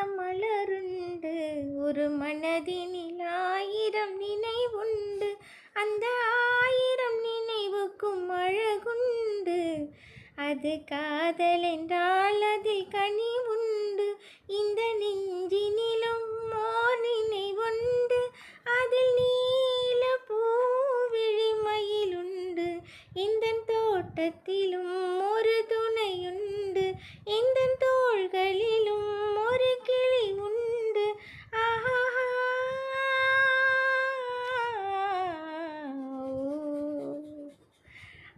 மலருண்டு, ஒரு மனதினில் 1000 நினைவுண்டு. அந்த 1000 நினைவுக்கும் அழகுண்டு. அது காதல் என்றால் அதில் கனிவுண்டு. இந்த நெஞ்சினிலும் ஓர் நினைவுண்டு. அதில் நீல பூவிழி மயிலுண்டு. இந்த தோட்டத்திலும் ஒரு துணையுண்டு. இந்த தோள்களிலும் ஒரு கிளி உண்டு. ஆஹா,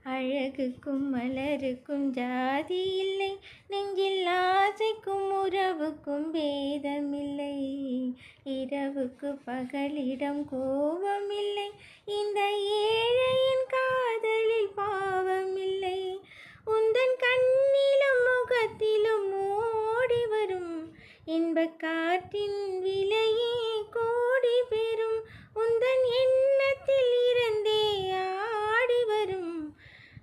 அழகுக்கும் மலருக்கும் ஜாதி இல்லை. நெஞ்சில் ஆசைக்கும் உறவுக்கும் பேதமில்லை. இரவுக்கு பகலிடம் கோபமில்லை. இந்த ஏழையின் காதலில் பாவமில்லை. உந்தன் கண்ணிலும் முகத்திலும் ஓடி வரும் இன்பக் காற்றின் விலையே கோடி பெறும். உந்தன் எண்ணத்தில் இருந்தே ஆடி வரும்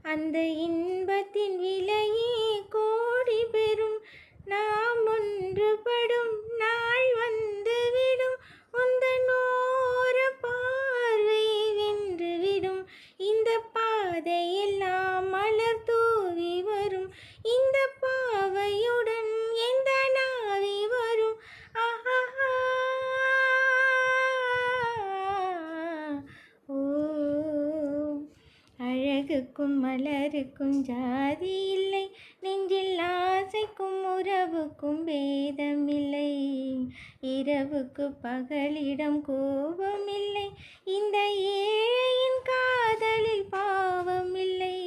அந்த இன்பத்தின் விலையே கோடி பெறும். நாம் ஒன்றுபடும் நாள் வந்துவிடும். உந்தன் ஓர பார்வை வென்றுவிடும். இந்த பாதையெல்லாம் மலர் தூவி வரும். இந்த பாவையுடன் எந்த நாவி வரும். ஆஹா, ஓ, அழகுக்கும் மலருக்கும் ஜாதி இல்லை. நெஞ்சில் ஆசைக்கும் உறவுக்கும் பேதமில்லை. இரவுக்கு பகலிடம் கோபமில்லை. இந்த ஏழையின் காதலில் பாவமில்லை.